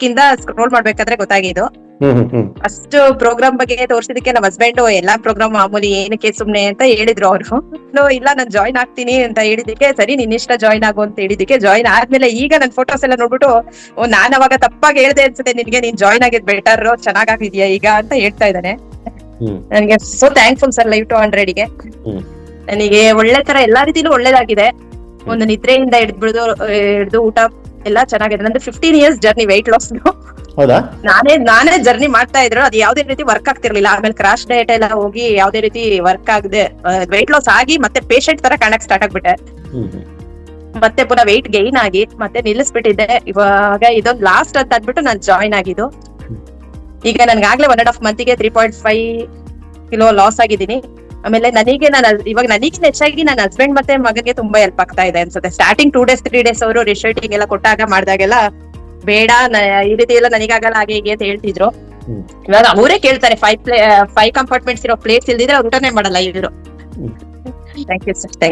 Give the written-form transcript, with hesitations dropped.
Weak ಇಂದ scroll ಮಾಡ್ಬೇಕಾದ್ರೆ ಗೊತ್ತಾಗಿದ್ದು. ಹ್ಮ್ ಹ್ಮ್ ಹ್ಮ್ ಅಷ್ಟು ಪ್ರೋಗ್ರಾಮ್ ಬಗ್ಗೆ ತೋರ್ಸಿದಕ್ಕೆ ನಮ್ಮ ಹಸ್ಬೆಂಡ್ ಎಲ್ಲಾ ಪ್ರೋಗ್ರಾಮ್ ಮಾಮೂಲಿ ಏನಕ್ಕೆ ಸುಮ್ನೆ ಅಂತ ಹೇಳಿದ್ರು ಅವ್ರು. ಇಲ್ಲ ನಾನ್ ಜಾಯ್ನ್ ಆಗ್ತೀನಿ ಅಂತ ಹೇಳಿದಕ್ಕೆ ಸರಿ ನಿನ್ ಇಷ್ಟ ಜಾಯ್ನ್ ಆಗು ಅಂತ ಹೇಳಿದಕ್ಕೆ ಜಾಯ್ನ್ ಆದ್ಮೇಲೆ ಈಗ ನನ್ ಫೋಟೋಸ್ ಎಲ್ಲ ನೋಡ್ಬಿಟ್ಟು ನಾನ್ ಅವಾಗ ತಪ್ಪಾಗಿ ಹೇಳ್ದೆ ಅನ್ಸುತ್ತೆ ನಿನ್ಗೆ, ನೀನ್ ಜಾಯ್ನ್ ಆಗಿದ್ ಬೆಟರ್, ಚೆನ್ನಾಗಿದ್ಯಾ ಈಗ ಅಂತ ಹೇಳ್ತಾ ಇದ್ದಾನೆ. ಹ್ಮ್ ನನಗೆ ಸೋ ಥ್ಯಾಂಕ್ಫುಲ್ ಸರ್ ಲೈವ್ 200 ಗೆ. ಹ್ಮ್ ನನಗೆ ಒಳ್ಳೆ ತರ ಎಲ್ಲಾ ರೀತಿಲೂ ಒಳ್ಳೇದಾಗಿದೆ. ಒಂದು ನಿದ್ರೆಯಿಂದ ಹಿಡ್ದು ಊಟ ಎಲ್ಲಾ ಚೆನ್ನಾಗಿದೆ. ನಂದು 15 years ಜರ್ನಿ weight loss. ಹೌದಾ? ನಾನೇ ಜರ್ನಿ ಮಾಡ್ತಾ ಇದ್ರು, ಅದು ಯಾವ್ದೇ ರೀತಿ ವರ್ಕ್ ಆಗ್ತಿರ್ಲಿಲ್ಲ. ಆಮೇಲೆ ಕ್ರಾಶ್ ಡಯಟ್ ಎಲ್ಲ ಹೋಗಿ ಯಾವ್ದೇ ರೀತಿ ವರ್ಕ್ ಆಗದೆ weight loss ಆಗಿ ಮತ್ತೆ ಪೇಷಂಟ್ ತರ ಕಾಣಕ್ ಸ್ಟಾರ್ಟ್ ಆಗ್ಬಿಟ್ಟೆ. ಹ್ಮ್ ಹ್ಮ್ ಮತ್ತೆ ಪುನಃ weight ಗೈನ್ ಆಗಿ ಮತ್ತೆ ನಿಲ್ಲಿಸ್ಬಿಟ್ಟಿದ್ದೆ. ಇವಾಗ ಇದೊಂದು ಲಾಸ್ಟ್ ಅಂತ ಅಂದ್ಬಿಟ್ಟು ನಾನು ಜಾಯ್ನ್ ಆಗಿದ್ದು. ಈಗ ನನ್ಗಾಗ್ಲೇ 1.5 month ಗೆ 3.5 kilo ಲಾಸ್ ಆಗಿದ್ದೀನಿ. ಆಮೇಲೆ ಇವಾಗ ನನಗೆ ಹೆಚ್ಚಾಗಿ ನನ್ನ ಹಸ್ಬೆಂಡ್ ಮತ್ತೆ ಮಗನಿಗೆ ತುಂಬಾ ಹೆಲ್ಪ್ ಆಗ್ತಾ ಇದೆ ಅನ್ಸುತ್ತೆ. ಸ್ಟಾರ್ಟಿಂಗ್ 2 days 3 days ಅವರು ರಿಸಲ್ಟಿಂಗ್ ಎಲ್ಲ ಕೊಟ್ಟಾಗ ಮಾಡಿದಾಗೆಲ್ಲ ಬೇಡ ಈ ರೀತಿ ಎಲ್ಲ ನನಗಾಗಲ್ಲ ಹಾಗೆ ಹೀಗೆ ಅಂತ ಹೇಳ್ತಿದ್ರು. ಇವಾಗ ಅವರೇ ಕೇಳ್ತಾರೆ 5 compartments ಇರೋ ಪ್ಲೇಸ್ ಇಲ್ದಿದ್ರೆ ಅವ್ರು ಊಟನೇ ಮಾಡಲ್ಲ ಇವರು. Thank you sir.